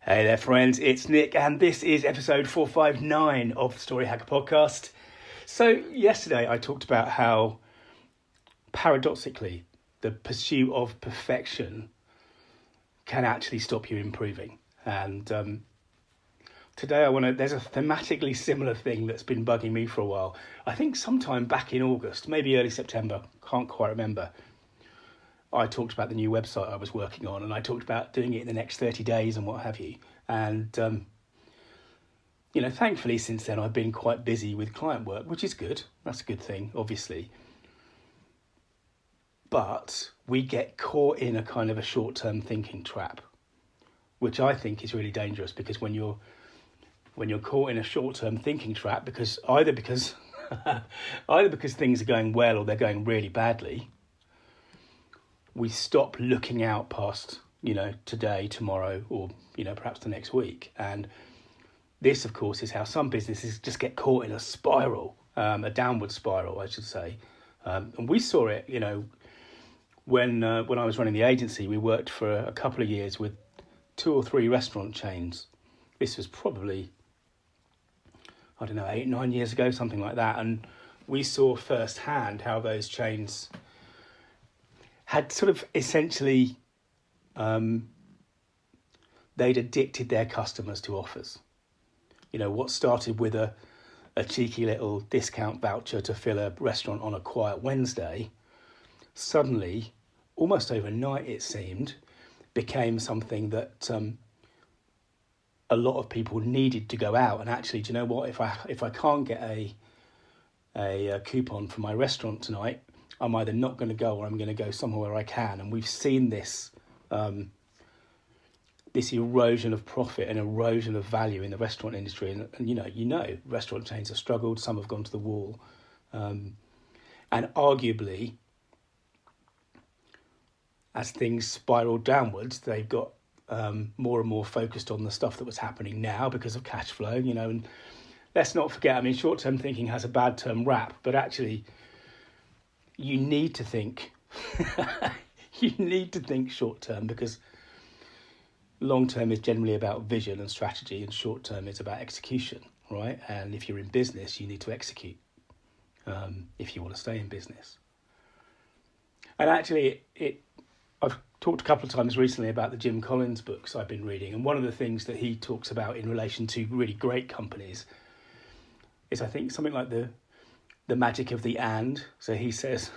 Hey there, friends, it's Nick, and this is episode 459 of the Story Hacker podcast. So, yesterday I talked about how, paradoxically, the pursuit of perfection can actually stop you improving. And today there's a thematically similar thing that's been bugging me for a while. I think sometime back in August, maybe early September, can't quite remember. I talked about the new website I was working on, and I talked about doing it in the next 30 days and what have you. And, thankfully since then I've been quite busy with client work, which is good. That's a good thing, obviously. But we get caught in a kind of a short-term thinking trap, which I think is really dangerous, because when you're caught in a short-term thinking trap, either because things are going well or they're going really badly, we stop looking out past, today, tomorrow, or, perhaps the next week. And this, of course, is how some businesses just get caught in a spiral, a downward spiral, I should say. And we saw it, when I was running the agency. We worked for a couple of years with 2 or 3 restaurant chains. This was probably, 8, 9 years ago, something like that. And we saw firsthand how those chains had sort of essentially, they'd addicted their customers to offers. What started with a cheeky little discount voucher to fill a restaurant on a quiet Wednesday, suddenly, almost overnight it seemed, became something that a lot of people needed to go out. And actually, do you know what? If I can't get a coupon for my restaurant tonight, I'm either not going to go or I'm going to go somewhere where I can. And we've seen this this erosion of profit and erosion of value in the restaurant industry. And restaurant chains have struggled. Some have gone to the wall. And arguably, as things spiraled downwards, they've got more and more focused on the stuff that was happening now because of cash flow. And let's not forget, short-term thinking has a bad term rap, but actually, you need to think short term, because long term is generally about vision and strategy, and short term is about execution, right? And if you're in business, you need to execute if you want to stay in business. And actually, I've talked a couple of times recently about the Jim Collins books I've been reading, and one of the things that he talks about in relation to really great companies is, I think, something like the magic of the and. So he says,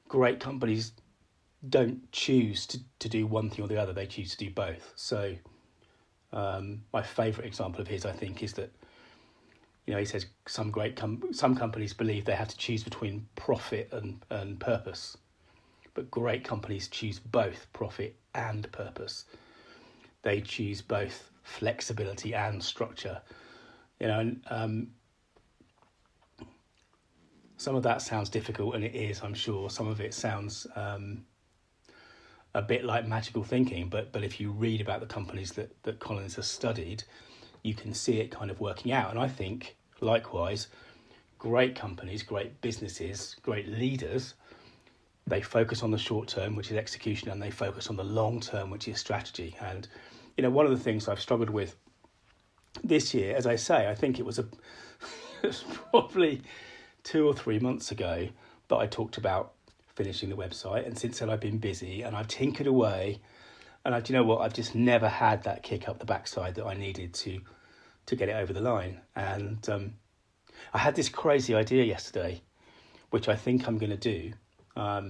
great companies don't choose to do one thing or the other, they choose to do both. So my favourite example of his, I think, is that, he says some companies believe they have to choose between profit and purpose, but great companies choose both profit and purpose. They choose both flexibility and structure. Some of that sounds difficult, and it is, I'm sure. Some of it sounds a bit like magical thinking, but if you read about the companies that Collins has studied, you can see it kind of working out. And I think, likewise, great companies, great businesses, great leaders, they focus on the short term, which is execution, and they focus on the long term, which is strategy. And, one of the things I've struggled with this year, as I say, I think it was probably 2 or 3 months ago that I talked about finishing the website, and since then I've been busy and I've tinkered away, and I've just never had that kick up the backside that I needed to get it over the line. And I had this crazy idea yesterday, which I think I'm going to do. I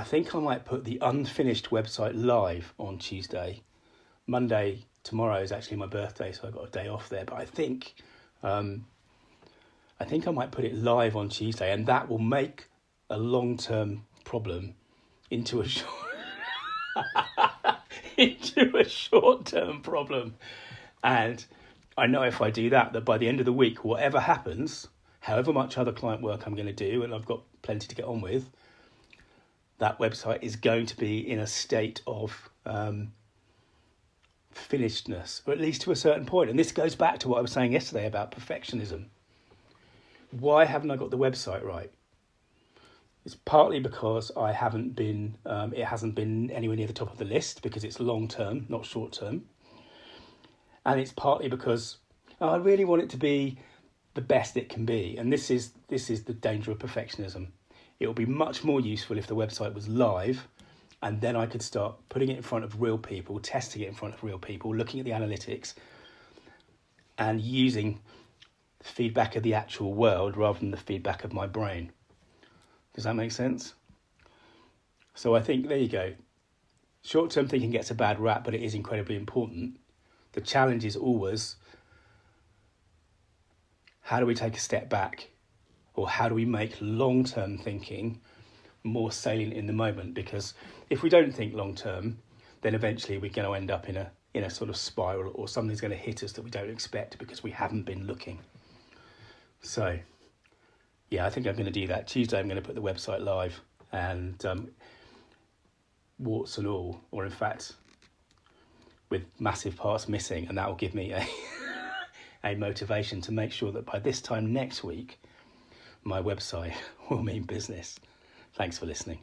think I might put the unfinished website live on Tuesday. Monday, tomorrow, is actually my birthday, so I've got a day off there, but I think I might put it live on Tuesday, and that will make a long-term problem into a short-term problem. And I know if I do that by the end of the week, whatever happens, however much other client work I'm going to do, and I've got plenty to get on with, that website is going to be in a state of finishedness, or at least to a certain point. And this goes back to what I was saying yesterday about perfectionism. Why haven't I got the website right? It's partly because I haven't been, it hasn't been anywhere near the top of the list because it's long term, not short term. And it's partly because I really want it to be the best it can be. And this is the danger of perfectionism. It will be much more useful if the website was live, and then I could start putting it in front of real people, testing it in front of real people, looking at the analytics and using the feedback of the actual world rather than the feedback of my brain. Does that make sense? So I think, there you go. Short-term thinking gets a bad rap, but it is incredibly important. The challenge is always, how do we take a step back? Or how do we make long-term thinking more salient in the moment? Because if we don't think long-term, then eventually we're going to end up in a sort of spiral, or something's going to hit us that we don't expect because we haven't been looking. So, yeah, I think I'm going to do that. Tuesday I'm going to put the website live, and warts and all, or in fact, with massive parts missing, and that will give me a motivation to make sure that by this time next week, my website will mean business. Thanks for listening.